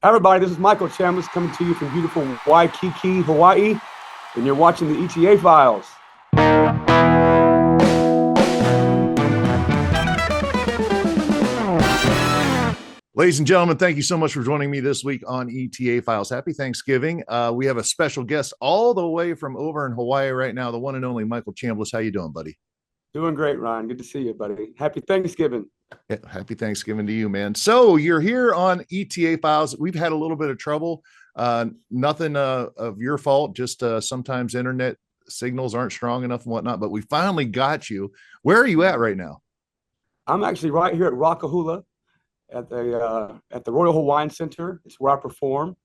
Hi, everybody, this is Michael Chambliss coming to you from beautiful Waikiki, Hawaii, and you're watching the ETA Files. Ladies and gentlemen, thank you so much for joining me this week on ETA Files. Happy Thanksgiving. We have a special guest all the way from over in Hawaii right now, the one and only Michael Chambliss. How you doing, buddy? Doing great, Ryan. Good to see you, buddy. Happy Thanksgiving. Yeah, happy Thanksgiving to you, man. So you're here on ETA Files. We've had a little bit of trouble. Nothing of your fault, just sometimes internet signals aren't strong enough and whatnot, but we finally got you. Where are you at right now? I'm actually right here at Rock-A-Hula at the Royal Hawaiian Center. It's where I perform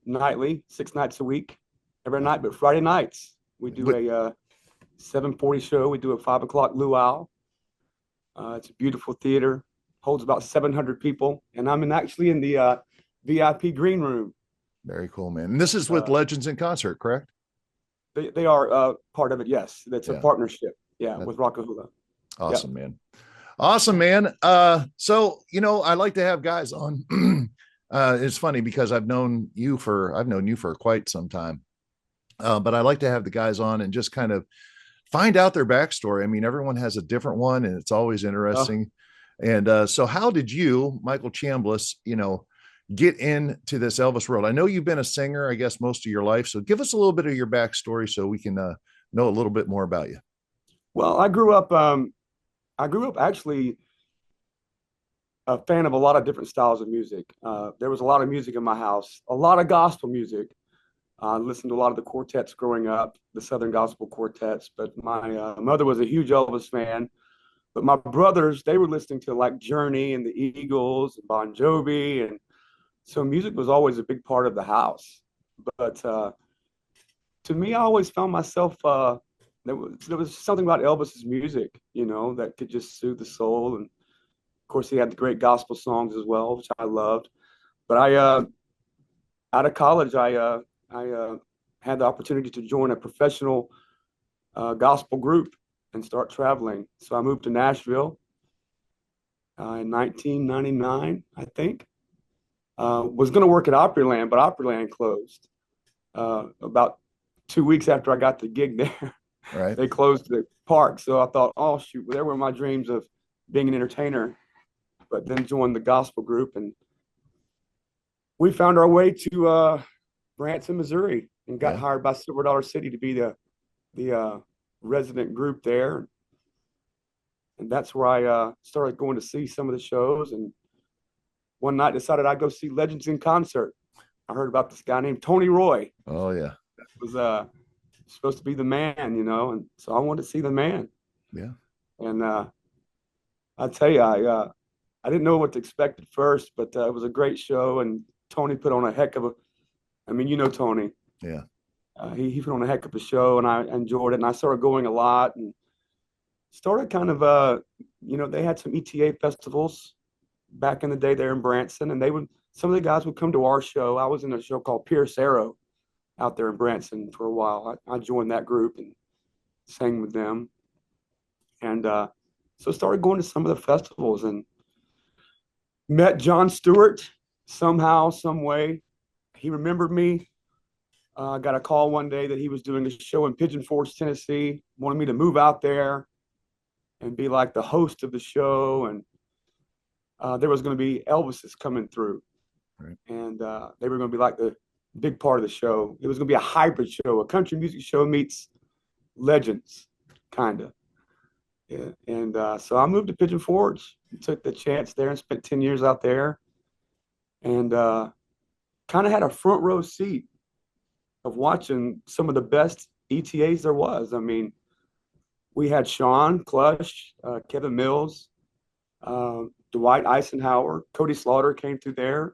nightly, 6 nights a week, every night, but Friday nights we do a 7:40 show. We do a 5 o'clock luau. It's a beautiful theater, holds about 700 people, and I'm actually in the VIP green room. Very cool, man. And this is with Legends in Concert, correct? They are part of it, yes. That's a partnership, with Rock-A-Hula. Awesome, man. Awesome, man. So, I like to have guys on. It's funny because I've known you for quite some time. But I like to have the guys on and just kind of find out their backstory. I mean, everyone has a different one and it's always interesting. And so how did you, Michael Chambliss, get into this Elvis world? I know you've been a singer, I guess, most of your life. So give us a little bit of your backstory so we can know a little bit more about you. Well, I grew up actually a fan of a lot of different styles of music. There was a lot of music in my house, a lot of gospel music. I listened to a lot of the quartets growing up, the Southern Gospel quartets, but my mother was a huge Elvis fan. But my brothers, they were listening to like Journey and the Eagles and Bon Jovi. And so music was always a big part of the house. But to me, I always found myself, there was something about Elvis's music, that could just soothe the soul. And of course, he had the great gospel songs as well, which I loved. But out of college, I had the opportunity to join a professional gospel group and start traveling. So I moved to Nashville in 1999, I think. Was going to work at Opryland, but Opryland closed about 2 weeks after I got the gig there. Right. They closed the park. So I thought, oh, shoot, well, there were my dreams of being an entertainer, but then joined the gospel group. And we found our way to Branson, Missouri, and got hired by Silver Dollar City to be the resident group there. And that's where I started going to see some of the shows. And one night decided I'd go see Legends in Concert. I heard about this guy named Tony Roi. Oh, yeah. That was supposed to be the man, and so I wanted to see the man. Yeah. And I tell you, I didn't know what to expect at first, but it was a great show. And Tony put on a heck of a, Tony. Yeah. He put on a heck of a show, and I enjoyed it. And I started going a lot and started kind of, they had some ETA festivals back in the day there in Branson, and some of the guys would come to our show. I was in a show called Pierce Arrow out there in Branson for a while. I joined that group and sang with them. And so started going to some of the festivals and met John Stewart somehow, some way. He remembered me. I got a call one day that he was doing a show in Pigeon Forge, Tennessee, wanted me to move out there and be like the host of the show. And there was going to be Elvis's coming through. Right. And they were going to be like the big part of the show. It was going to be a hybrid show, a country music show meets Legends, kind of. Yeah. And so I moved to Pigeon Forge, took the chance there and spent 10 years out there. And kind of had a front row seat of watching some of the best ETAs there was. I mean, we had Sean Clush, Kevin Mills, Dwight Eisenhower, Cody Slaughter came through there,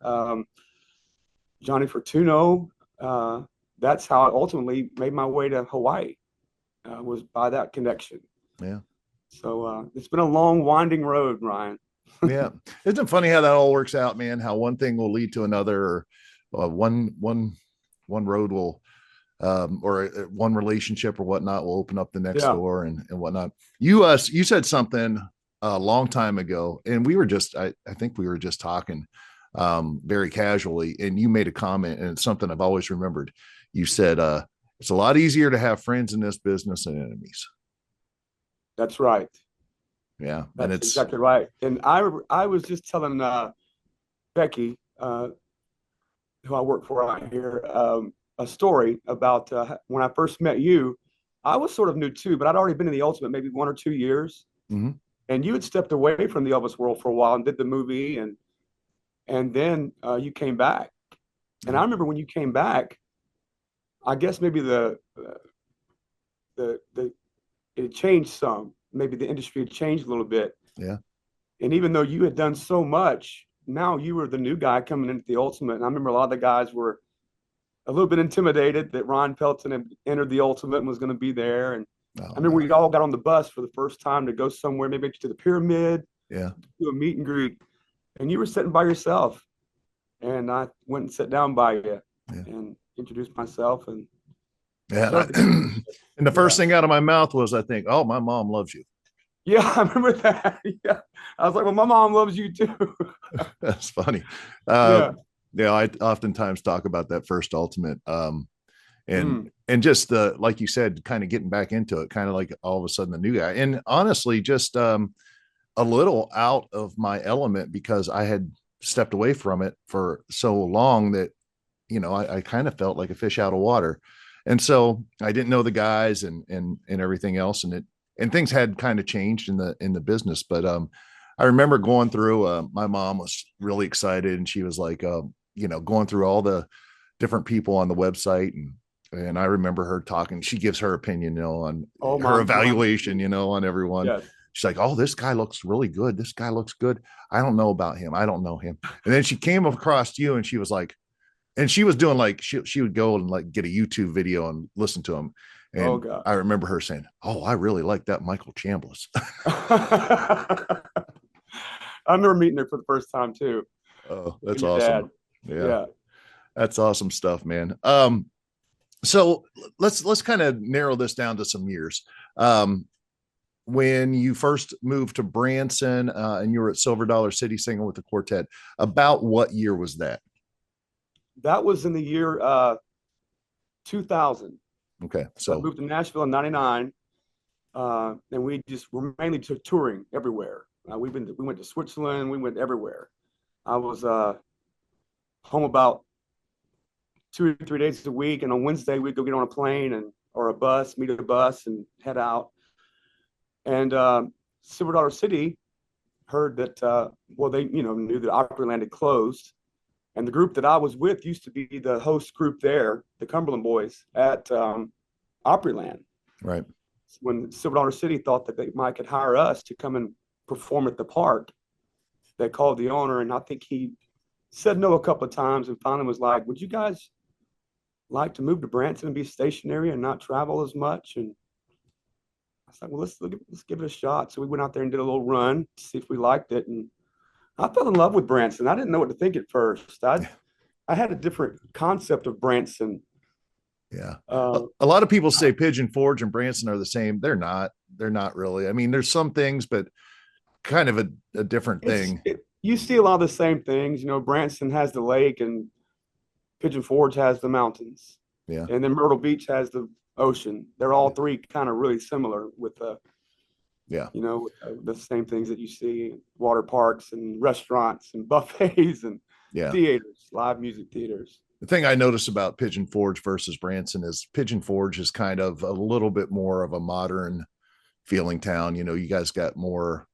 Johnny Fortuno. That's how I ultimately made my way to Hawaii, was by that connection. Yeah. So it's been a long, winding road, Ryan. Yeah. Isn't it funny how that all works out, man? How one thing will lead to another, or one road will, or one relationship or whatnot will open up the next door and whatnot. You said something a long time ago, and we were just, I think we were just talking very casually, and you made a comment, and it's something I've always remembered. You said, it's a lot easier to have friends in this business than enemies. That's right. Yeah. And That's it's, exactly right. And I was just telling Becky, who I work for out here, a story about when I first met you. I was sort of new too, but I'd already been in the Ultimate maybe 1 or 2 years. mm-hmm. And you had stepped away from the Elvis world for a while and did the movie, and then you came back. And I remember when you came back, I guess maybe the it changed some. Maybe the industry had changed a little bit. Yeah. And even though you had done so much, now you were the new guy coming into the Ultimate. And I remember a lot of the guys were a little bit intimidated that Ron Pelton had entered the Ultimate and was going to be there. And I remember we all got on the bus for the first time to go somewhere, maybe to the Pyramid, yeah, do a meet and greet. And you were sitting by yourself. And I went and sat down by you and introduced myself. And yeah. And the first thing out of my mouth was, I think, oh, my mom loves you. Yeah, I remember that. Yeah. I was like, well, my mom loves you too. That's funny. Yeah. Yeah, I oftentimes talk about that first Ultimate. And just like you said, kind of getting back into it, kind of like all of a sudden the new guy. And honestly, just a little out of my element because I had stepped away from it for so long that, I kind of felt like a fish out of water. And so I didn't know the guys and everything else. And things had kind of changed in the business. But I remember going through, my mom was really excited, and she was like, going through all the different people on the website. And I remember her talking, she gives her opinion, on her evaluation, on everyone. Yes. She's like, oh, this guy looks really good. This guy looks good. I don't know about him. I don't know him. And then she came across you, and she was like, and she was doing like, she would go and like get a YouTube video and listen to him. And I remember her saying, oh, I really like that Michael Chambliss. I remember meeting her for the first time too. Oh, that's awesome. Yeah. That's awesome stuff, man. So let's kind of narrow this down to some years. When you first moved to Branson, and you were at Silver Dollar City singing with the quartet, about what year was that? That was in the year 2000. Okay. So I moved to Nashville in 99. And we just were mainly touring everywhere. We went to Switzerland. We went everywhere. I was home about 2 or 3 days a week. And on Wednesday, we'd go get on a plane or a bus, meet a bus and head out. And Silver Dollar City heard that, they, knew that Opryland had closed. And the group that I was with used to be the host group there, the Cumberland Boys at Opryland. Right. When Silver Dollar City thought that they might could hire us to come and perform at the park, they called the owner, and I think he said no a couple of times, and finally was like, would you guys like to move to Branson and be stationary and not travel as much? And I was like, well, let's give it a shot. So we went out there and did a little run to see if we liked it. And I fell in love with Branson. I didn't know what to think at first. I had a different concept of Branson. Yeah. A lot of people say Pigeon Forge and Branson are the same. They're not really. I mean, there's some things, but kind of a different thing. You see a lot of the same things. Branson has the lake and Pigeon Forge has the mountains. Yeah. And then Myrtle Beach has the ocean. They're all three kind of really similar with the same things that you see: water parks and restaurants and buffets and theaters, live music theaters. The thing I notice about Pigeon Forge versus Branson is Pigeon Forge is kind of a little bit more of a modern feeling town. You guys got more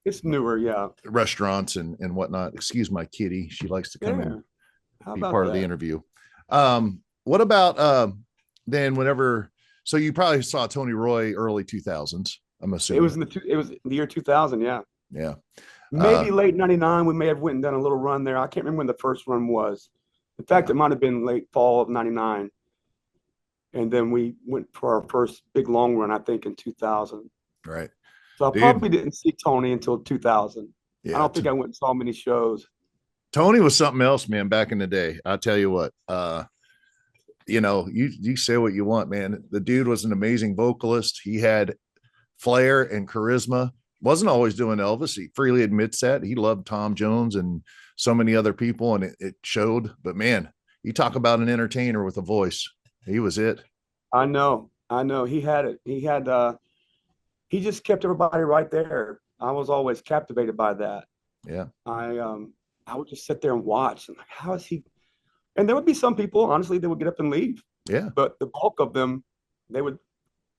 it's newer, restaurants and whatnot. Excuse my kitty. She likes to come in and be part of the interview. What about then whenever, so you probably saw Tony Roi early 2000s, I'm assuming. It was the year 2000, yeah. Yeah. Maybe late 99, we may have went and done a little run there. I can't remember when the first run was. In fact, it might have been late fall of 99. And then we went for our first big long run, I think, in 2000. Right. So I probably didn't see Tony until 2000. Yeah, I don't think I went and saw many shows. Tony was something else, man, back in the day. I'll tell you what, you say what you want, man. The dude was an amazing vocalist. He had flair and charisma, wasn't always doing Elvis. He freely admits that. He loved Tom Jones and so many other people, and it showed. But man, you talk about an entertainer with a voice. He was it. I know. He had it. He just kept everybody right there. I was always captivated by that. Yeah. I would just sit there and watch. And like, how is he? And there would be some people, honestly, they would get up and leave. Yeah. But the bulk of them, they would.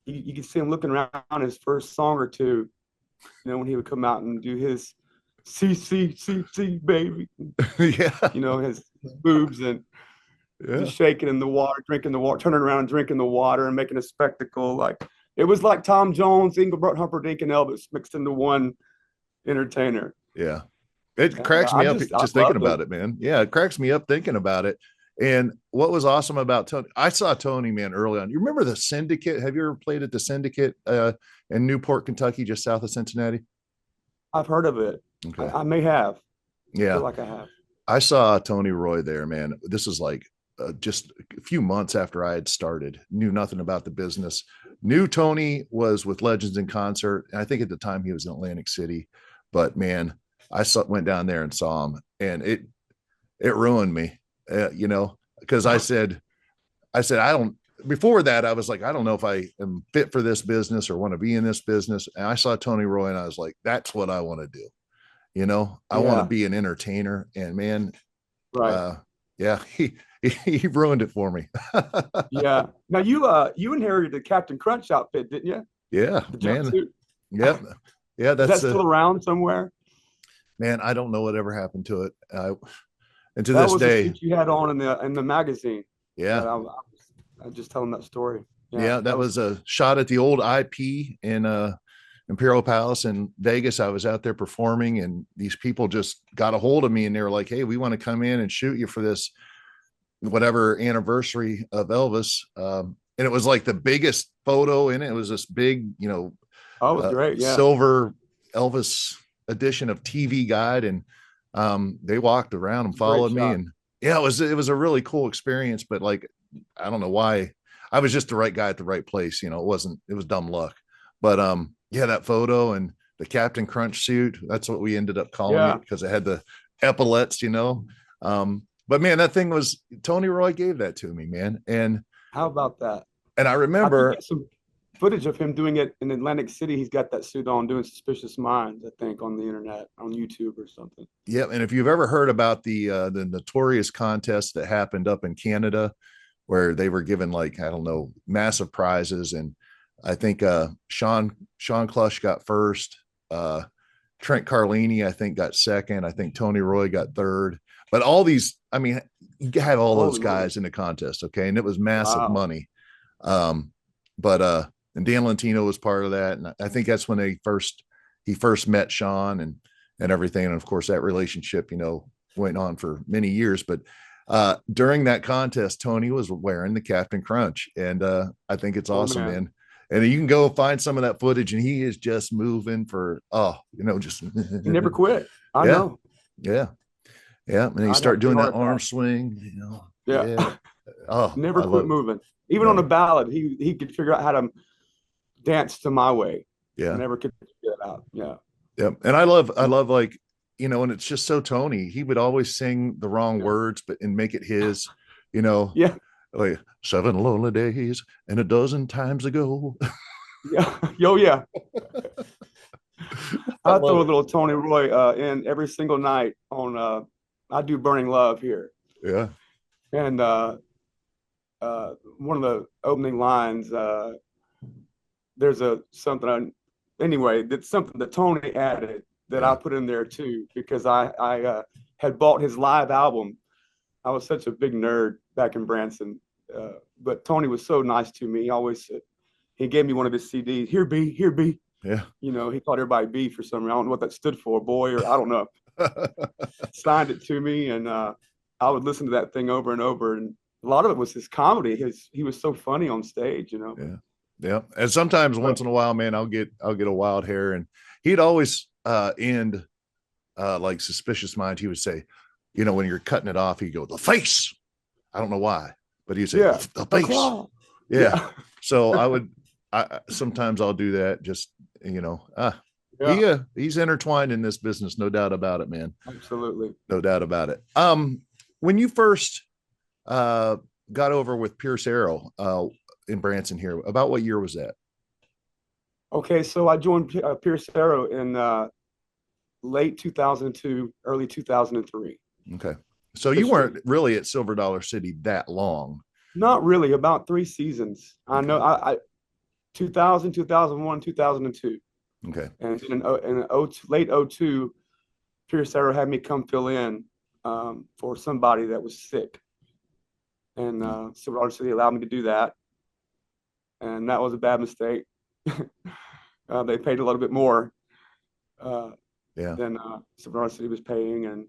You could see him looking around his first song or two. You know, when he would come out and do his C, baby. Yeah. You know, his boobs and just shaking in the water, drinking the water, turning around and drinking the water and making a spectacle. Like it was like Tom Jones, Engelbert Humperdinck, and Elvis mixed into one entertainer. Yeah. It cracks me up just thinking about it, man. Yeah, it cracks me up thinking about it. And what was awesome about Tony, I saw Tony, man, early on. You remember the Syndicate? Have you ever played at the Syndicate in Newport, Kentucky, just south of Cincinnati? I've heard of it. Okay. I may have. Yeah. I feel like I have. I saw Tony Roi there, man. This is like just a few months after I had started, knew nothing about the business. Knew Tony was with Legends in Concert. And I think at the time he was in Atlantic City, but man, went down there and saw him, and it ruined me. You know, because I said, I don't, before that, I was like, I don't know if I am fit for this business or want to be in this business. And I saw Tony Roi and I was like, that's what I want to do. You know, I want to be an entertainer, and man, yeah, he ruined it for me. Yeah. Now you inherited the Captain Crunch outfit, didn't you? Yeah, man. Yep. Yeah. That's Is that still around somewhere? Man, I don't know whatever happened to it. And to that this was day, the suit you had on in the magazine. Yeah. I'm just telling that story. Yeah, that was a shot at the old IP in Imperial Palace in Vegas. I was out there performing, and these people just got a hold of me, and they were like, "Hey, we want to come in and shoot you for this whatever anniversary of Elvis." And it was like the biggest photo in it. It was this big, you know, it was great, silver Elvis edition of TV Guide, and they walked around and followed me, and yeah, it was a really cool experience. But like, I don't know why. I was just the right guy at the right place. You know, it was dumb luck. But yeah, that photo and the Captain Crunch suit, that's what we ended up calling it, because it had the epaulets, you know. But man, that thing was, Tony Roi gave that to me, man. And how about that? And I remember some footage of him doing it in Atlantic City. He's got that suit on doing Suspicious Minds, I think, on the internet, on YouTube or something. Yeah. And if you've ever heard about the notorious contest that happened up in Canada, where they were given, like, I don't know, massive prizes. And I think Sean Clush got first. Trent Carlini, I think, got second. I think Tony Roi got third. But all these, I mean, you had all those guys in the contest, okay? And it was massive money. And Dan Lentino was part of that. And I think that's when he first met Sean and everything. And of course, that relationship, you know, went on for many years. But during that contest, Tony was wearing the Captain Crunch. And I think it's awesome, man. And you can go find some of that footage, and he is just moving just he never quit. I know. Yeah. Yeah. And he start doing that arm swing, you know. Yeah. Oh, never quit moving. Even on a ballad, he could figure out how to dance to My Way. Yeah. Never could figure it out. Yeah. Yeah. And I love like, you know, and it's just so Tony, he would always sing the wrong words, and make it his, you know. Yeah. Like 7 lonely days and a dozen times ago. Yeah. Yo, yeah. I throw a little Tony Roi in every single night on I do Burning Love here. Yeah. And one of the opening lines, there's something that's something that Tony added that I put in there too, because I had bought his live album. I was such a big nerd back in Branson, but Tony was so nice to me. He always said, he gave me one of his CDs. Here, B. Yeah. You know, he called everybody B for some reason. I don't know what that stood for, boy, or I don't know. Signed it to me, and I would listen to that thing over and over. And a lot of it was his comedy. He was so funny on stage, you know. Yeah. Yeah. And sometimes once in a while, man, I'll get a wild hair, and he'd always end like Suspicious Mind. He would say, you know, when you're cutting it off, he'd go, the face. I don't know why, but he'd say the face. Yeah. So sometimes I'll do that, just, you know, Yeah, he's intertwined in this business, no doubt about it, man. absolutely. No doubt about it. When you first uh got over with Pierce Arrow in Branson here, about what year was that? Okay, so I joined Pierce Arrow in late 2002, early 2003. Okay. So you Officially. weren't really at Silver Dollar City that long. Not really, about 3 seasons. I Okay. know I 2000, 2001, 2002. Okay. And in late '02, Pierce Arrow had me come fill in for somebody that was sick. And Silver Dollar City allowed me to do that. And that was a bad mistake. They paid a little bit more uh, Yeah. than Silver Dollar City was paying.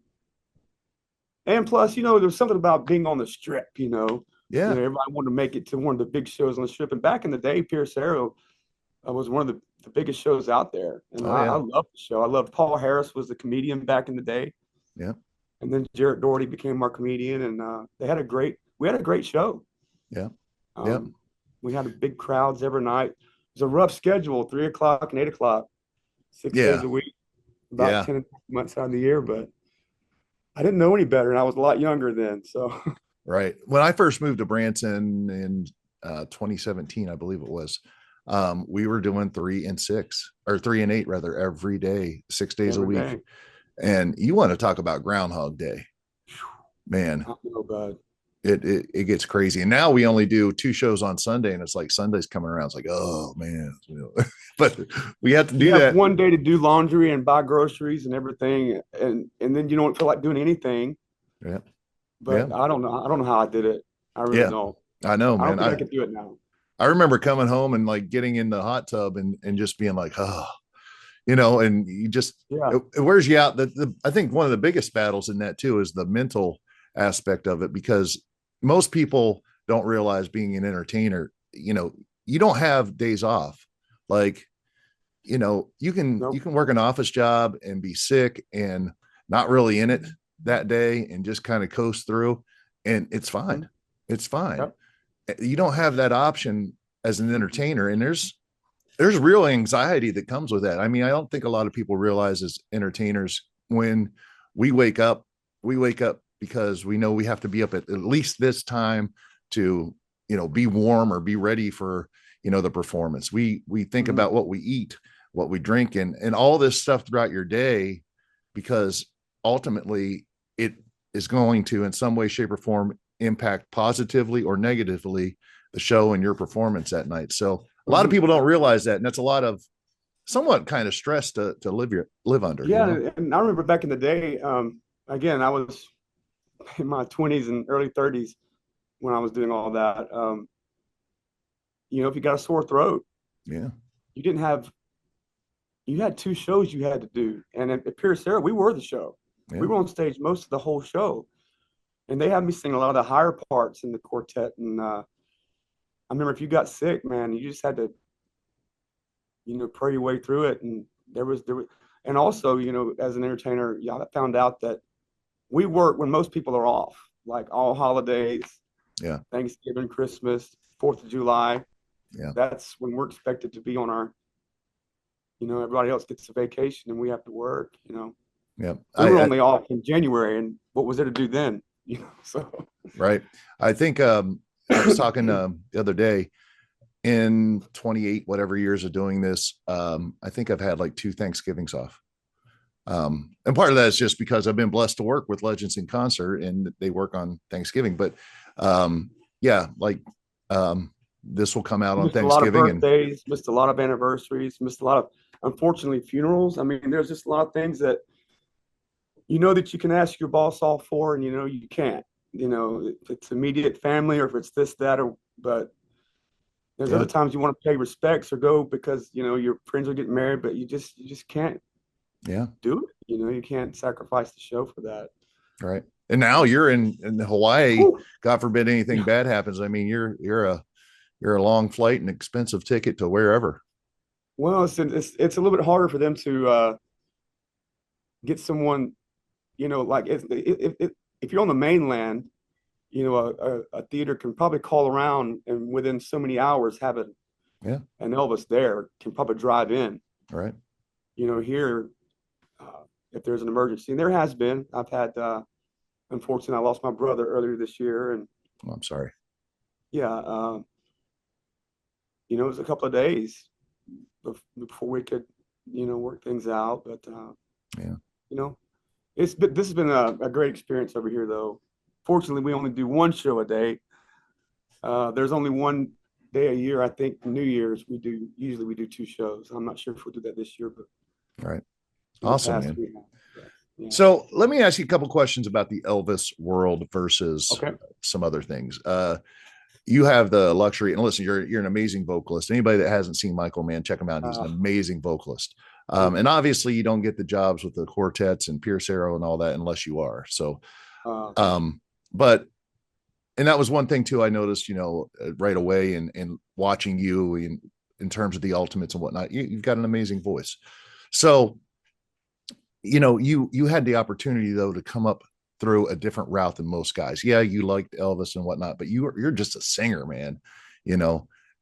And plus, there's something about being on the strip, Yeah. everybody wanted to make it to one of the big shows on the strip. And back in the day, Pierce Arrow was one of the biggest shows out there. And Oh I yeah. loved the show. I loved Paul Harris was the comedian back in the day. Yeah. And then Jarrett Doherty became our comedian. And we had a great show. Yeah. Yeah. Um, we had big crowds every night. It was a rough schedule, 3 o'clock and 8 o'clock, 6 days Yeah. a week, about Yeah. 10 months out of the year. But I didn't know any better. And I was a lot younger then. So Right. When I first moved to Branson in 2017, I believe it was, we were doing 3 and 6 or 3 and 8 rather every day, 6 days a every week. day. And you want to talk about Groundhog Day, man, I know, bud. it gets crazy. And now we only do 2 shows on Sunday, and it's like Sunday's coming around. It's like, oh man, but we have to do You have that. one day to do laundry and buy groceries and everything, and then you don't feel like doing anything. Yeah. But Yeah. I don't know. I don't know how I did it. I really Yeah. don't. I know, I don't man. think I could do it now. I remember coming home and like getting in the hot tub and just being like, oh, and you just, Yeah. it wears you out. I think one of the biggest battles in that too is the mental aspect of it, because most people don't realize being an entertainer, you don't have days off. Like, you can Nope. work an office job and be sick and not really in it that day and just kind of coast through, and it's fine. It's fine. Yep. You don't have that option as an entertainer, and there's real anxiety that comes with that. I mean, I don't think a lot of people realize as entertainers, when we wake up because we know we have to be up at least this time to, be warm or be ready for, the performance. We think Mhm. about what we eat, what we drink, and all this stuff throughout your day, because ultimately it is going to, in some way, shape, or form, impact positively or negatively the show and your performance that night. So a lot of Mhm. people don't realize that, and that's a lot of somewhat kind of stress to live under. Yeah, and I remember back in the day. Again, I was in my 20s and early 30s when I was doing all that. If you got a sore throat, Yeah. you didn't have. You had 2 shows you had to do, and at Pierce Arrow, we were the show. Yeah. We were on stage most of the whole show, and they had me sing a lot of the higher parts in the quartet. And I remember if you got sick, man, you just had to, pray your way through it. And and also, as an entertainer, yeah, I found out that we work when most people are off, like all holidays, Yeah. Thanksgiving, Christmas, 4th of July. Yeah. That's when we're expected to be on our, everybody else gets a vacation and we have to work, Yeah. We were only off in January, and what was there to do then? So Right. I think I was talking the other day, in 28 whatever years of doing this, I think I've had like 2 Thanksgivings off. And part of that is just because I've been blessed to work with Legends in Concert, and they work on Thanksgiving. But yeah, like this will come out on missed Thanksgiving, a lot of birthdays, missed a lot of anniversaries, missed a lot of, unfortunately, funerals. I mean, there's just a lot of things that that you can ask your boss off for, and you can't. If it's immediate family or if it's this, that, but there's other times you want to pay respects or go because your friends are getting married, but you just can't do it. You can't sacrifice the show for that. Right. And now you're in Hawaii. Ooh. God forbid anything bad happens. I mean, you're a long flight and expensive ticket to wherever. Well, it's a little bit harder for them to get someone, like if you're on the mainland, a theater can probably call around and within so many hours have an Elvis there, can probably drive in. Right. here, if there's an emergency, and there has been. I've had, unfortunately, I lost my brother earlier this year, and Oh, I'm sorry. yeah, it was a couple of days before we could, work things out. But Yeah. you know, this has been a great experience over here, though. Fortunately, we only do one show a day. There's only one day a year. I think New Year's usually we do two shows. I'm not sure if we'll do that this year, but All right. in the Awesome, past man. we have. Yeah. So let me ask you a couple questions about the Elvis world versus Okay. some other things. You have the luxury, and listen, you're an amazing vocalist. Anybody that hasn't seen Michael, man, check him out. He's an amazing vocalist. And obviously you don't get the jobs with the quartets and Pierce Arrow and all that unless you are. So, but and that was one thing too, I noticed, right away in watching you in terms of the ultimates and whatnot, you've got an amazing voice. So, you had the opportunity though to come up through a different route than most guys. Yeah, you liked Elvis and whatnot, but you're just a singer, man,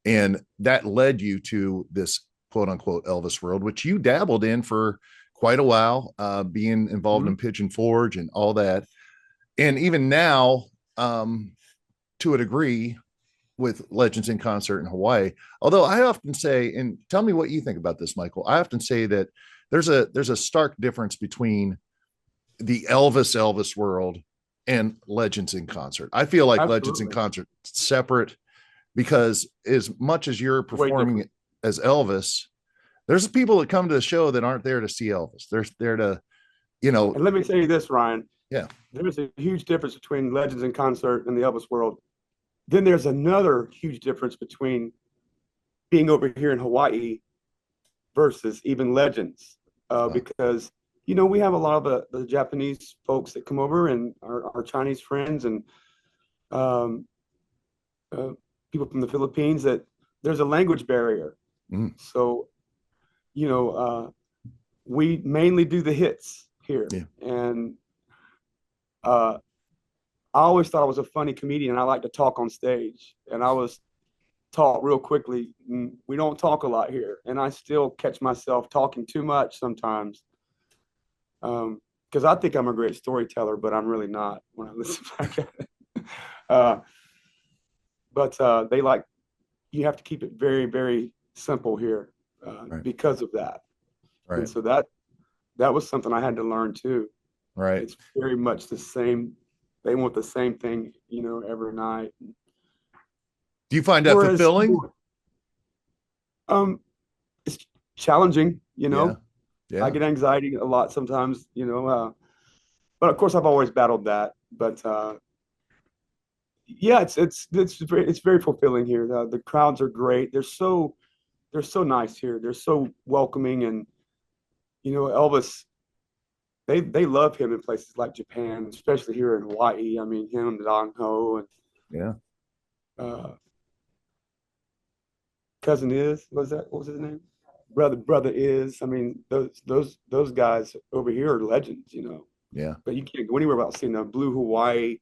and that led you to this quote unquote Elvis world, which you dabbled in for quite a while, being involved in Pigeon Forge and all that. And even now, to a degree, with Legends in Concert in Hawaii. Although I often say, and tell me what you think about this, Michael, I often say that there's a stark difference between the Elvis world and Legends in Concert. I feel like Absolutely. Legends in Concert separate, because as much as you're performing as Elvis, there's people that come to the show that aren't there to see Elvis. They're there to, And let me tell you this, Ryan. Yeah. There's a huge difference between Legends in Concert and the Elvis world. Then there's another huge difference between being over here in Hawaii versus even Legends, because we have a lot of the Japanese folks that come over and our Chinese friends and people from the Philippines, that there's a language barrier. So, we mainly do the hits here. Yeah. And I always thought I was a funny comedian, and I like to talk on stage. And I was taught real quickly, we don't talk a lot here. And I still catch myself talking too much sometimes, because I think I'm a great storyteller, but I'm really not when I listen back at it. But you have to keep it very, very simple here, Right. because of that. Right. And so that was something I had to learn too. Right. It's very much the same. They want the same thing, every night. Do you find that fulfilling? It's challenging, Yeah. I get anxiety a lot sometimes, but of course I've always battled that. But yeah, it's very fulfilling here. The crowds are great. They're so nice here. They're so welcoming, and Elvis, they love him in places like Japan, especially here in Hawaii. I mean, him and Don Ho and Yeah. Cousin what was his name? Brother is. I mean, those guys over here are legends, Yeah. But you can't go anywhere without seeing a Blue Hawaii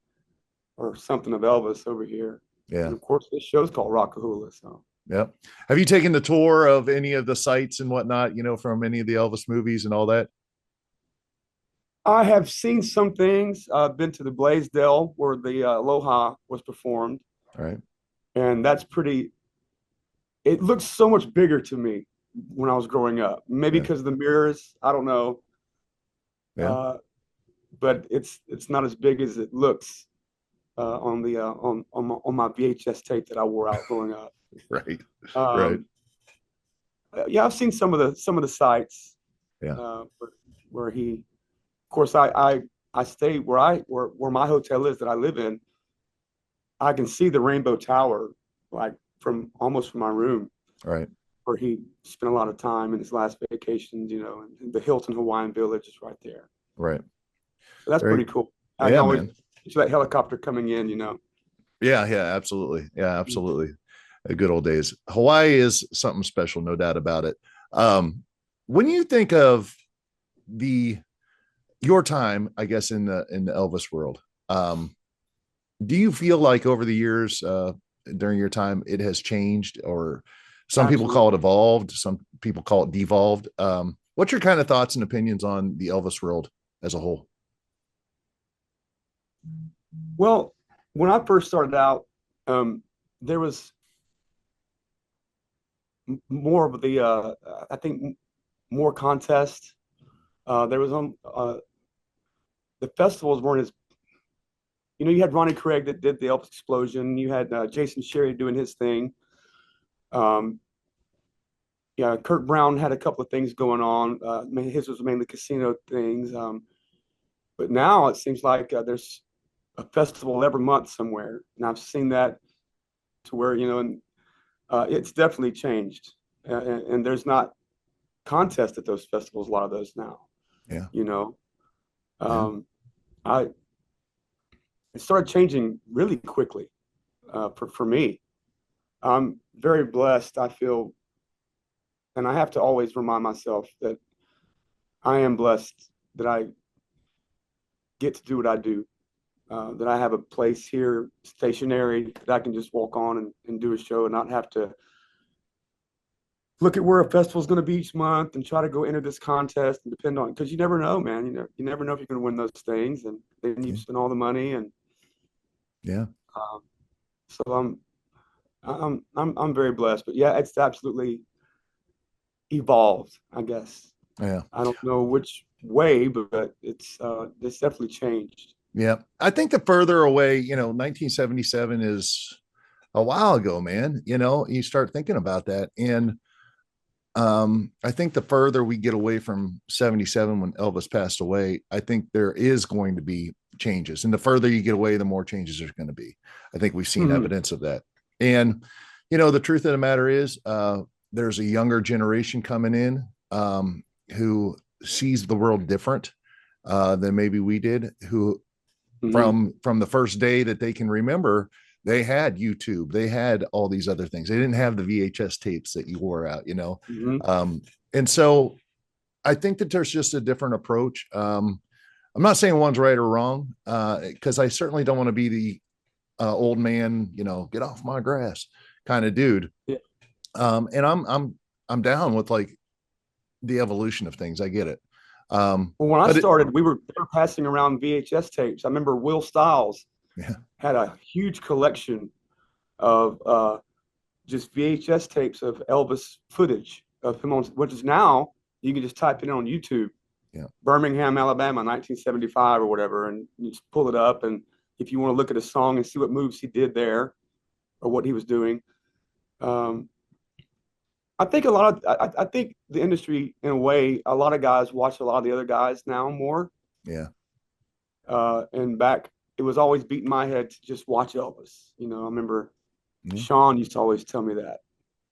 or something of Elvis over here. Yeah. And of course, this show's called Rock-A-Hula. So. Yep. Have you taken the tour of any of the sites and whatnot, from any of the Elvis movies and all that? I have seen some things. I've been to the Blaisdell where the Aloha was performed. All right. And it looks so much bigger to me when I was growing up. Maybe because of the mirrors. I don't know. Yeah. But it's not as big as it looks on my VHS tape that I wore out growing up. Right. Right. Yeah, I've seen some of the sites. Yeah. Where he, of course, I stay where my hotel is that I live in. I can see the Rainbow Tower from my room. Right. Where he spent a lot of time in his last vacations, and the Hilton Hawaiian Village is right there. Right. So that's pretty cool. I can always picture that helicopter coming in, Yeah, absolutely. Yeah, absolutely. Good old days. Hawaii is something special, no doubt about it. When you think of your time, I guess, in the Elvis world, do you feel like over the years, during your time, it has changed, or some people call it evolved, some people call it devolved? What's your kind of thoughts and opinions on the Elvis world as a whole? Well, when I first started out, there was more of the I think more contest. There was the festivals weren't as, you had Ronnie Craig that did the Elvis Explosion. You had Jason Sherry doing his thing. Um, yeah, Kurt Brown had a couple of things going on. His was mainly casino things. But now it seems like there's a festival every month somewhere, and I've seen that to where and it's definitely changed, and there's not contest at those festivals. A lot of those now, Yeah. you know, Yeah. I it started changing really quickly for me. I'm very blessed. I feel, and I have to always remind myself that I am blessed that I get to do what I do. That I have a place here, stationary, that I can just walk on and do a show and not have to look at where a festival is going to be each month and try to go enter this contest and depend on, because you never know, man. You never know if you're going to win those things, and then you Yeah. spend all the money. And Yeah. um, so I'm very blessed. But yeah, it's absolutely evolved, I guess. Yeah. I don't know which way, but it's definitely changed. Yeah. I think the further away, 1977 is a while ago, man. You start thinking about that. And I think the further we get away from 77 when Elvis passed away, I think there is going to be changes. And the further you get away, the more changes there's going to be. I think we've seen Mhm. evidence of that. And, the truth of the matter is, there's a younger generation coming in who sees the world different than maybe we did, who Mhm. from the first day that they can remember, they had YouTube, they had all these other things. They didn't have the VHS tapes that you wore out. Mhm. Um, and so I think that there's just a different approach. I'm not saying one's right or wrong, because I certainly don't want to be the old man, get off my grass kind of dude. Yeah. And I'm down with like the evolution of things. I get it. Well, when I But it, started, they were passing around VHS tapes. I remember Will Stiles yeah, had a huge collection of just VHS tapes of Elvis footage of him on, which is now you can just type it in on YouTube, yeah, Birmingham, Alabama, 1975 or whatever, and you just pull it up. And if you want to look at a song and see what moves he did there or what he was doing, um, I think I think the industry, in a way, a lot of guys watch a lot of the other guys now more. yeah, And back, it was always beating my head to just watch Elvis. I remember yeah, Sean used to always tell me that.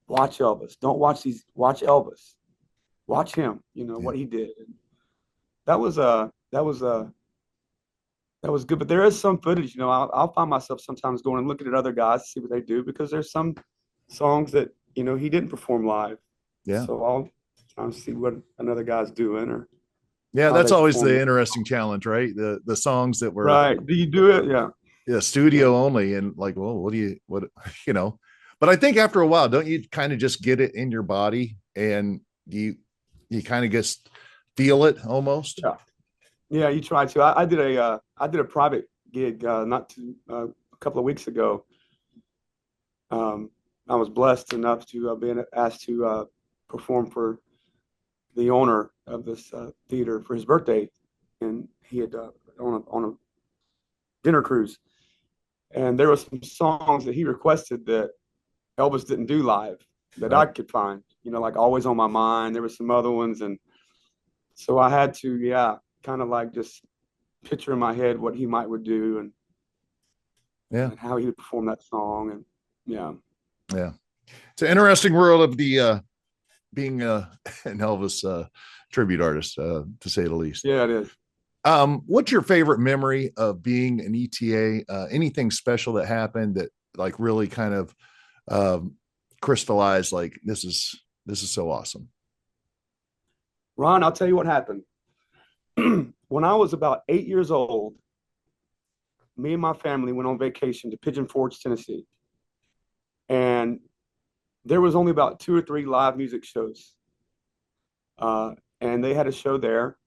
Watch Elvis. Don't watch these. Watch Elvis. Watch him. yeah, What he did. And that was good. But there is some footage. I'll find myself sometimes going and looking at other guys to see what they do, because there's some songs that he didn't perform live. yeah. So I'll try and see what another guy's doing or Yeah, how that's they always perform the it. interesting challenge, right? The songs that were, Right. Do you do it? Yeah. yeah, Yeah. studio only, and like, well, what you know? But I think after a while, don't you kind of just get it in your body, and you kind of just feel it almost? Yeah. Yeah. You try to. I did a private gig not too a couple of weeks ago. Um, I was blessed enough to be asked to perform for the owner of this theater for his birthday, and he had on a dinner cruise, and there were some songs that he requested that Elvis didn't do live that I Right. could find. Like "Always on My Mind." There were some other ones, and so I had to, yeah, kind of like just picture in my head what he might would do Yeah. and how he would perform that song, and yeah. Yeah. It's an interesting world of the being an Elvis tribute artist, to say the least. Yeah, it is. What's your favorite memory of being an ETA? Anything special that happened that like really kind of um, crystallized? Like this is so awesome. Ron, I'll tell you what happened. When I was about 8 years old, me and my family went on vacation to Pigeon Forge, Tennessee. And there was only about two or three live music shows. and they had a show there.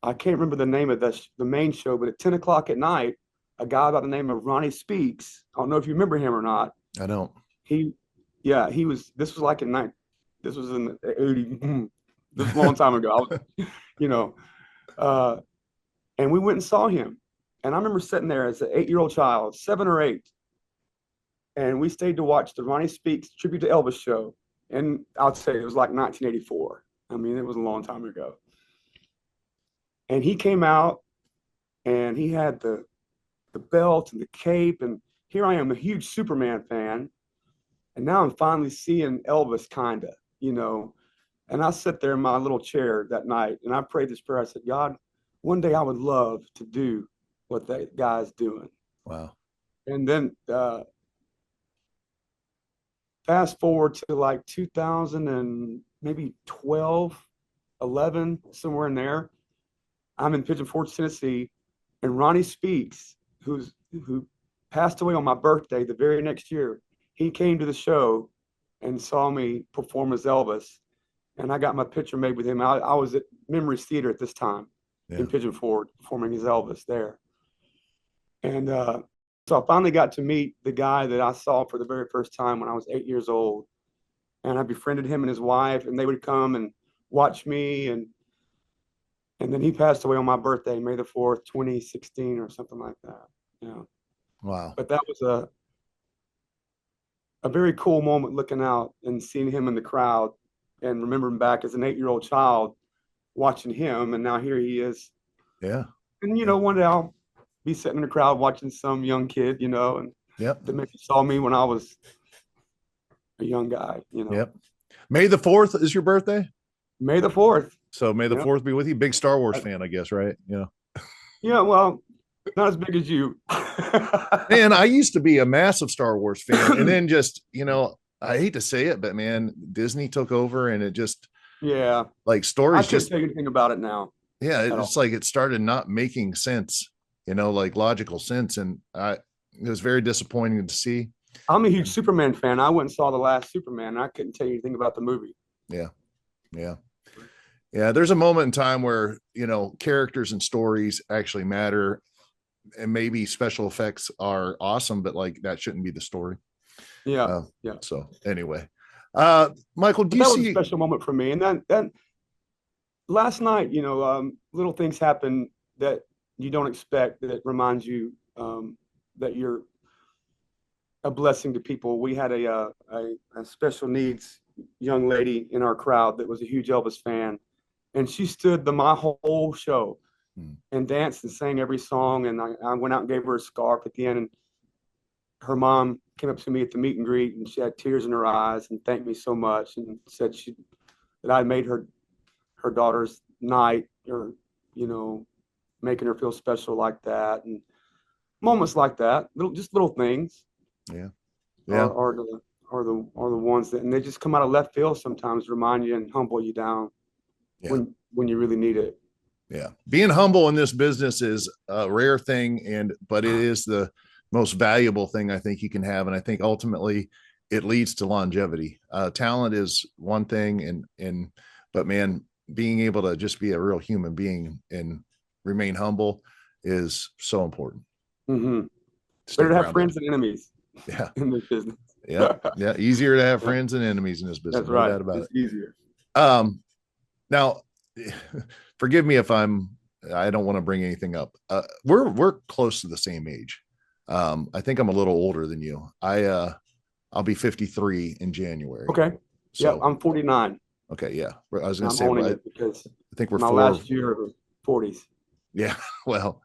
I can't remember the name of the main show, but at 10 o'clock at night, a guy by the name of Ronnie Speaks. I don't know if you remember him or not. I don't. He was. This was like this was in the 80s. This was a long time ago. You know, and we went and saw him. And I remember sitting there as an 8-year-old child, 7 or 8, and we stayed to watch the Ronnie Speaks tribute to Elvis show. And I'd say it was like 1984. I mean, it was a long time ago. And he came out, and he had the belt and the cape, and here I am, a huge Superman fan, and now I'm finally seeing Elvis, kinda, you know. And I sat there in my little chair that night, and I prayed this prayer. I said, God, one day I would love to do what that guy's doing. Wow. And then fast forward to like 2000 and maybe 12, 11, somewhere in there. I'm in Pigeon Forge, Tennessee, and Ronnie Speaks, who passed away on my birthday the very next year, he came to the show and saw me perform as Elvis, and I got my picture made with him. I was at Memories Theater at this time in Pigeon Forge performing as Elvis there. And so I finally got to meet the guy that I saw for the very first time when I was 8 years old, and I befriended him and his wife, and they would come and watch me, and then he passed away on my birthday, May the 4th, 2016 or something like that. Yeah. Wow. But that was a very cool moment, looking out and seeing him in the crowd and remembering back as an 8-year-old child watching him. And now here he is. Yeah. And, you know, one day I'll be sitting in the crowd watching some young kid, you know, and that maybe saw me when I was a young guy, you know. Yep. May the 4th is your birthday? May the 4th. So may the 4th be with you. Big Star Wars fan, I guess, right? Yeah. Yeah, well, not as big as you. Man, I used to be a massive Star Wars fan. And then just, you know, I hate to say it, but man, Disney took over, and it just, like stories I can't say anything about it now. Yeah. It's like it started not making sense, you know, like logical sense. And it was very disappointing to see. I'm a huge Superman fan. I went and saw the last Superman, and I couldn't tell you anything about the movie. Yeah. Yeah. Yeah. There's a moment in time where, you know, characters and stories actually matter, and maybe special effects are awesome, but like that shouldn't be the story. Yeah. So anyway, Michael, do you see that was a special moment for me? And then last night, you know, little things happen that you don't expect, that reminds you that you're a blessing to people. We had a special needs young lady in our crowd that was a huge Elvis fan, and she stood my whole show and danced and sang every song. And I went out and gave her a scarf at the end, and her mom came up to me at the meet and greet, and she had tears in her eyes and thanked me so much, and said that I made her daughter's night, or, you know, making her feel special like that. And moments like that, little things. Yeah. Are the ones that, and they just come out of left field sometimes, remind you and humble you down when you really need it. Yeah. Being humble in this business is a rare thing, but it is the most valuable thing I think you can have. And I think ultimately it leads to longevity. Talent is one thing, but man, being able to just be a real human being and remain humble is so important. Mm-hmm. Better to have friends than enemies. Yeah. In this business. Yeah. Easier to have friends than enemies in this business. That's right. No doubt about it's easier. Now, forgive me if I don't want to bring anything up. We're close to the same age. I think I'm a little older than you. I'll be 53 in January. Okay. So, yeah, I'm 49. Okay. Yeah. I was going to say, it because I think we're my last year of 40s. Yeah. Well,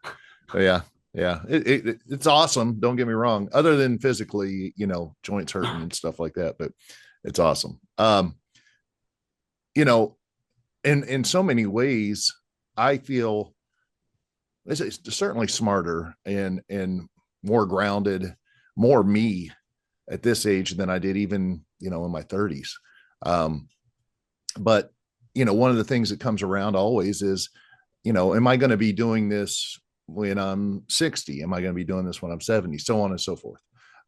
yeah. Yeah. It's awesome. Don't get me wrong. Other than physically, you know, joints hurting and stuff like that, but it's awesome. You know, in so many ways, I feel it's certainly smarter and more grounded, more me at this age than I did even, you know, in my 30s. But, you know, one of the things that comes around always is, you know, am I going to be doing this when I'm 60? Am I going to be doing this when I'm 70? So on and so forth.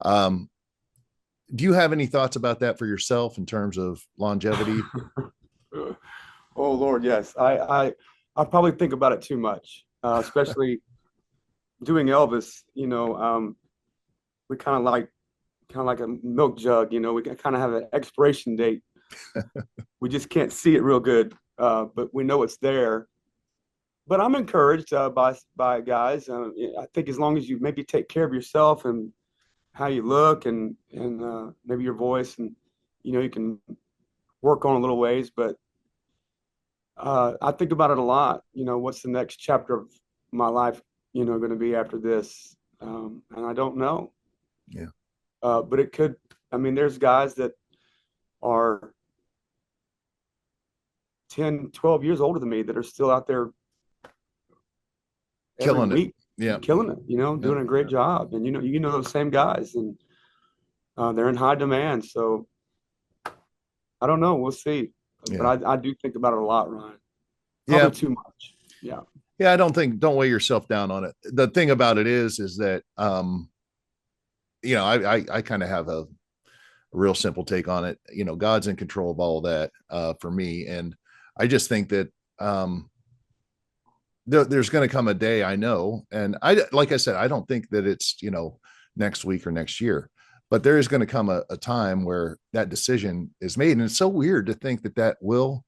Do you have any thoughts about that for yourself in terms of longevity? Oh Lord, yes. I probably think about it too much, especially doing Elvis. We kind of like a milk jug. We kind of have an expiration date. We just can't see it real good, but we know it's there. But I'm encouraged by guys. I think as long as you maybe take care of yourself and how you look and maybe your voice, and you can work on a little ways. But I think about it a lot. What's the next chapter of my life? Going to be after this, and I don't know. Yeah. But it could. I mean, there's guys that are 10, 12 years older than me that are still out there every Killing week, it. Yeah. killing it. Doing a great job. And those same guys, and they're in high demand. So I don't know. We'll see. Yeah. But I do think about it a lot, Ryan. Yeah. Probably too much. Yeah. Yeah. Don't weigh yourself down on it. The thing about it is that, I kind of have a real simple take on it. God's in control of all of that, for me. And I just think that, there's going to come a day, I know. And like I said, I don't think that it's, next week or next year, but there is going to come a time where that decision is made. And it's so weird to think that will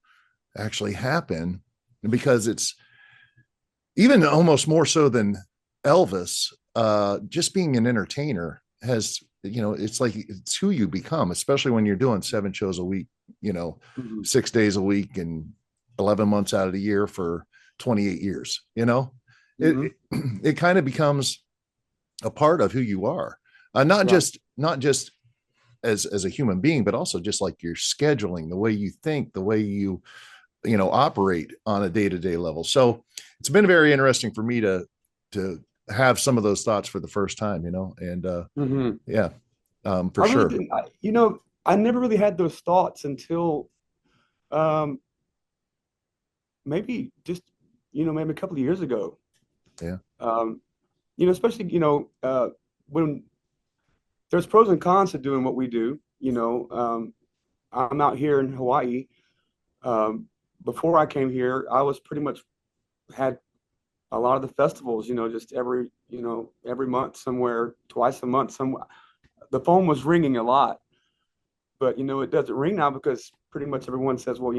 actually happen, because it's even almost more so than Elvis, just being an entertainer has, it's like, it's who you become, especially when you're doing 7 shows a week, 6 days a week and 11 months out of the year for 28 years. It kind of becomes a part of who you are, not just as a human being, but also just like your scheduling, the way you think, the way you operate on a day-to-day level. So it's been very interesting for me to have some of those thoughts for the first time, and yeah, for sure. I never really had those thoughts until maybe just maybe a couple of years ago. Yeah. Especially when there's pros and cons to doing what we do. I'm out here in Hawaii. Before I came here, I was pretty much had a lot of the festivals, just every month somewhere, twice a month somewhere. The phone was ringing a lot, but it doesn't ring now because pretty much everyone says, well,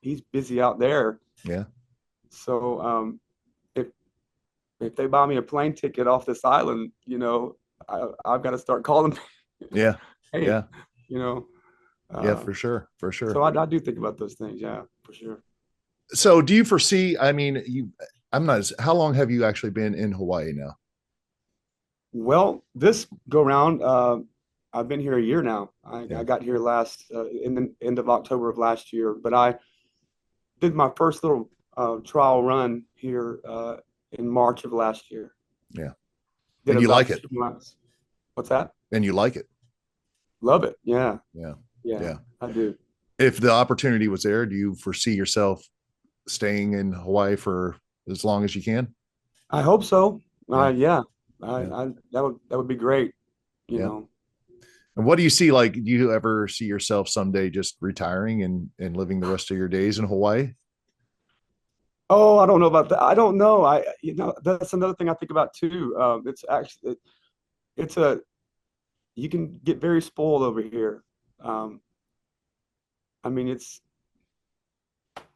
he's busy out there. Yeah. So if they buy me a plane ticket off this island, I've got to start calling. Yeah. Hey, yeah. Yeah, for sure. So I do think about those things. Yeah, for sure. So do you foresee, how long have you actually been in Hawaii now? Well, this go round, I've been here a year now. I got here in the end of October of last year, but I did my first little trial run here in March of last year. Yeah. Did and you like it? What's that? And you like it? Love it. Yeah. Yeah. I do. If the opportunity was there, do you foresee yourself staying in Hawaii for as long as you can? I hope so. Yeah. That would be great. You know. And what do you see? Like, do you ever see yourself someday just retiring and living the rest of your days in Hawaii? Oh, I don't know about that. I don't know. That's another thing I think about too. It's actually, you can get very spoiled over here. It's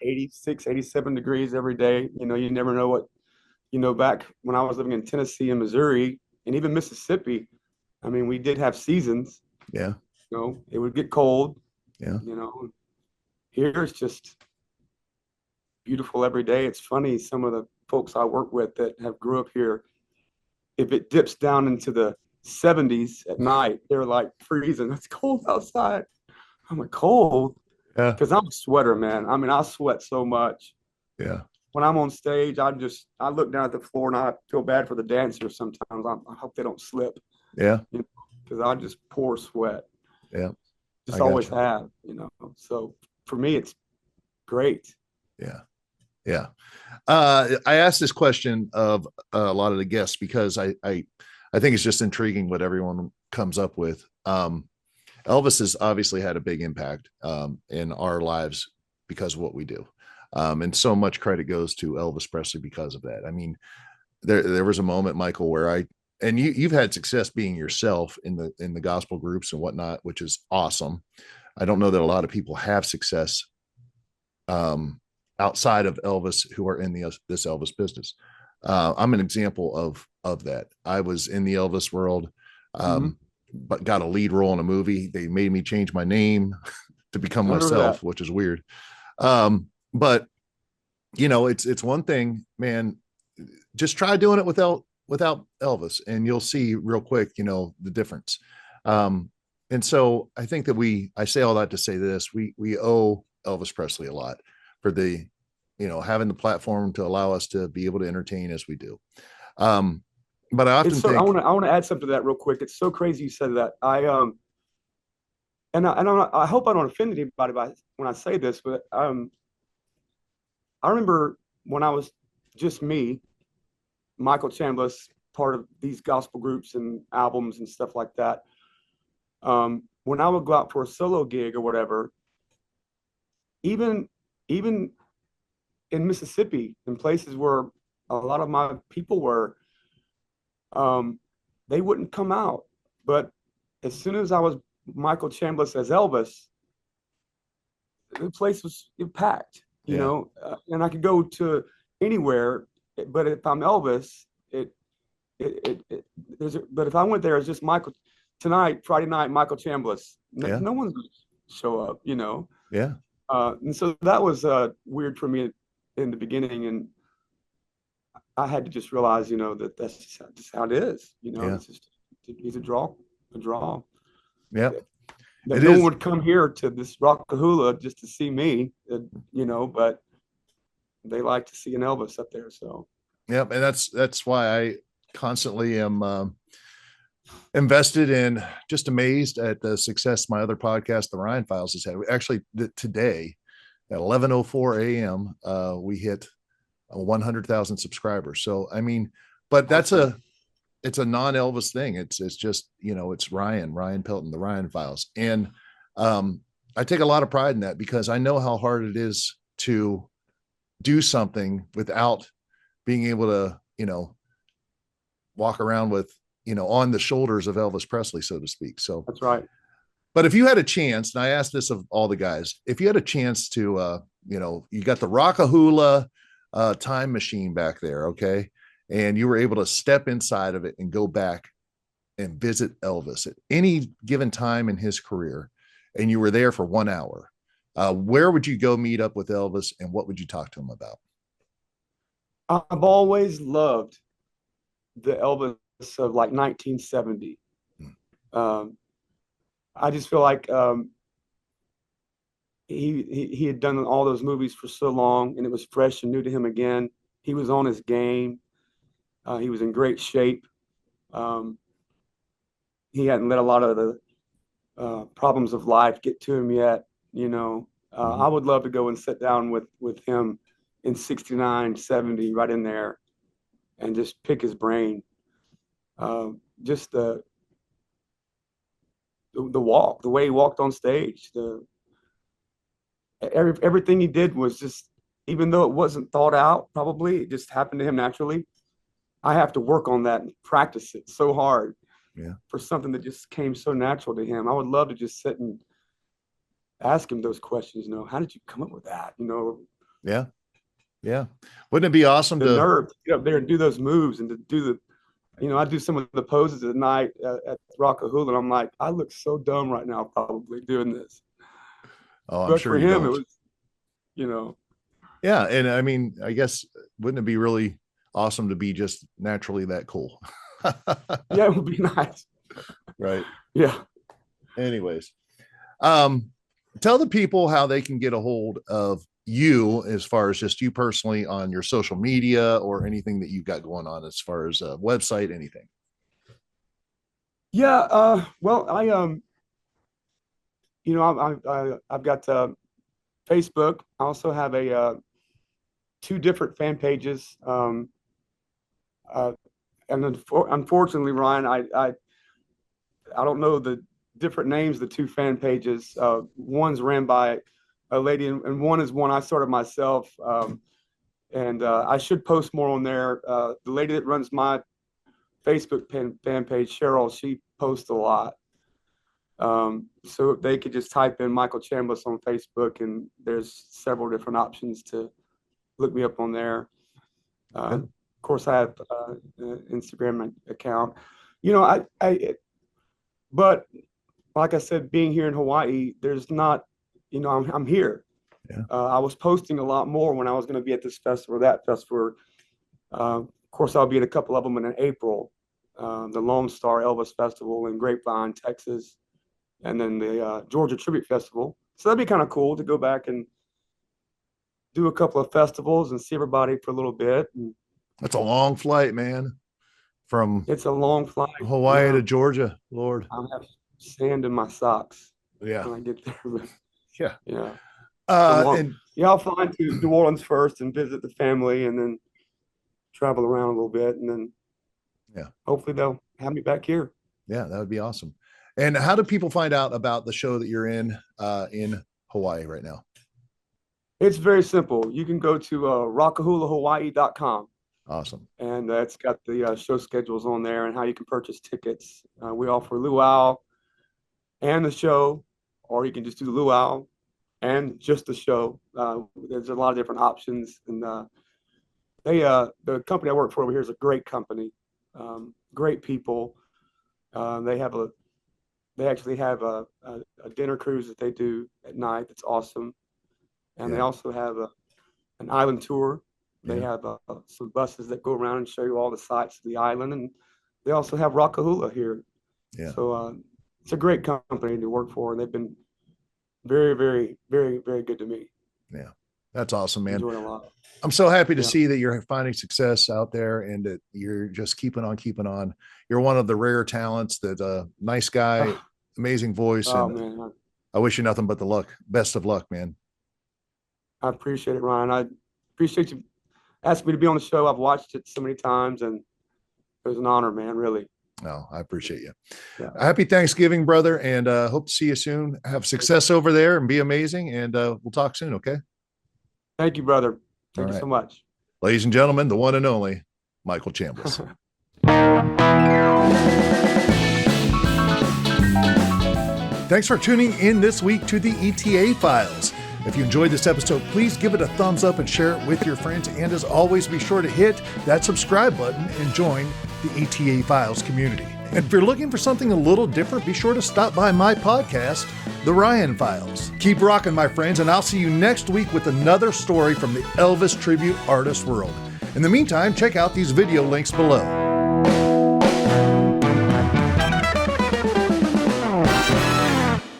86, 87 degrees every day. You never know what, back when I was living in Tennessee and Missouri and even Mississippi, we did have seasons. Yeah. It would get cold. Yeah. Here it's just beautiful every day. It's funny, some of the folks I work with that have grew up here, if it dips down into the 70s at night, they're like freezing. It's cold outside. I'm like, cold? Yeah. Because I'm a sweater, man. I sweat so much. Yeah. When I'm on stage, I look down at the floor and I feel bad for the dancers sometimes. I hope they don't slip. Yeah. Because I just pour sweat. Yeah. Just always have, So for me, it's great. Yeah. Yeah. I asked this question of a lot of the guests because I think it's just intriguing what everyone comes up with. Elvis has obviously had a big impact in our lives because of what we do. And so much credit goes to Elvis Presley because of that. I mean, there was a moment, Michael, where you've had success being yourself in the gospel groups and whatnot, which is awesome. I don't know that a lot of people have success outside of Elvis who are in this Elvis business. I'm an example of that. I was in the Elvis world, but got a lead role in a movie. They made me change my name to become myself, which is weird. But you know, it's one thing, man. Just try doing it without Elvis, and you'll see real quick, you know, the difference. And so I think that I say all that to say this: we owe Elvis Presley a lot for the, you know, having the platform to allow us to be able to entertain as we do. But I often think, I want to add something to that real quick. It's so crazy you said that. I hope I don't offend anybody when I say this, but I remember when I was just me, Michael Chambliss, part of these gospel groups and albums and stuff like that. When I would go out for a solo gig or whatever, even in Mississippi, in places where a lot of my people were, they wouldn't come out. But as soon as I was Michael Chambliss as Elvis, the place was packed, you know, and I could go to anywhere. But if I'm Elvis, but if I went there as just Michael tonight, Friday night, Michael Chambliss, no one's going to show up, you know? Yeah. And so that was weird for me in the beginning. And I had to just realize, you know, that's just how it is, you know, it's just, he's a draw. Yeah. That no one would come here to this Rock-A-Hula just to see me, you know, but they like to see an Elvis up there. So, and that's why I constantly am invested in, just amazed at the success my other podcast, the Ryan Files, has had. Actually, today at 11:04 a.m., we hit 100,000 subscribers. So, I mean, but it's a non-Elvis thing. It's just, you know, it's Ryan Pelton, the Ryan Files. And I take a lot of pride in that, because I know how hard it is to do something without being able to, you know, walk around with, you know, on the shoulders of Elvis Presley, so to speak. So that's right. But if you had a chance, and I asked this of all the guys, if you had a chance to, you know, you got the Rock-A-Hula time machine back there, okay, and you were able to step inside of it and go back and visit Elvis at any given time in his career, and you were there for 1 hour, where would you go meet up with Elvis, and what would you talk to him about? I've always loved the Elvis of like 1970. I just feel like he had done all those movies for so long, and it was fresh and new to him again. He was on his game. He was in great shape. He hadn't let a lot of the problems of life get to him yet, you know. I would love to go and sit down with him in 69, 70, right in there, and just pick his brain. Just the walk, the way he walked on stage, everything he did was just, even though it wasn't thought out, probably it just happened to him naturally. I have to work on that and practice it so hard for something that just came so natural to him. I would love to just sit and ask him those questions, you know, how did you come up with that? You know? Yeah. Wouldn't it be awesome the nerve to get up there and do those moves, and to do the, you know, I do some of the poses at night at Rock-A-Hula, and I'm like, I look so dumb right now probably doing this. Oh, but for him, it was, you know. Yeah, and I mean, I guess, wouldn't it be really awesome to be just naturally that cool? Yeah, it would be nice. Right. Yeah. Anyways, tell the people how they can get a hold of you, as far as just you personally, on your social media or anything that you've got going on as far as a website, anything. Yeah. Well, you know, I've got Facebook. I also have two different fan pages. And unfortunately, Ryan, I don't know the different names of the two fan pages. One's ran by a lady, and one is one I started myself. And I should post more on there. The lady that runs my Facebook fan page, Cheryl, she posts a lot. So they could just type in Michael Chambliss on Facebook, and there's several different options to look me up on there. Of course, I have an Instagram account. But like I said, being here in Hawaii, there's not, I'm here. Yeah. I was posting a lot more when I was going to be at this festival or that festival. Of course, I'll be at a couple of them in April. The Lone Star Elvis Festival in Grapevine, Texas, and then the Georgia Tribute Festival. So that'd be kind of cool to go back and do a couple of festivals and see everybody for a little bit. And that's a long flight, man. It's a long flight. Hawaii to Georgia, Lord. I'll have sand in my socks. Yeah. When I get there. Yeah. Yeah. I'll fly into New Orleans first and visit the family, and then travel around a little bit, and then hopefully they'll have me back here. Yeah, that would be awesome. And how do people find out about the show that you're in Hawaii right now? It's very simple. You can go to Rock-A-Hula Awesome. And that's got the show schedules on there and how you can purchase tickets. We offer luau and the show, or you can just do the luau and just the show. There's a lot of different options, and the company I work for over here is a great company, great people. They actually have a dinner cruise that they do at night that's awesome, and they also have an island tour. They have some buses that go around and show you all the sights of the island, and they also have Rock-A-Hula here. Yeah. So it's a great company to work for, and they've been very, very, very, very good to me. Yeah, that's awesome, man. Enjoy a lot. I'm so happy to see that you're finding success out there, and that you're just keeping on. You're one of the rare talents. That nice guy, amazing voice. And man. I wish you nothing but the luck. Best of luck, man. I appreciate it, Ryan. I appreciate you asking me to be on the show. I've watched it so many times, and it was an honor, man, really. No, I appreciate you. Yeah. Happy Thanksgiving, brother, and hope to see you soon. Have success over there and be amazing, and we'll talk soon, okay? Thank you, brother. Thank you so much. Ladies and gentlemen, the one and only Michael Chambliss. Thanks for tuning in this week to the ETA Files. If you enjoyed this episode, please give it a thumbs up and share it with your friends. And as always, be sure to hit that subscribe button and join the ETA Files community. And if you're looking for something a little different, be sure to stop by my podcast, The Ryan Files. Keep rocking, my friends, and I'll see you next week with another story from the Elvis tribute artist world. In the meantime, check out these video links below.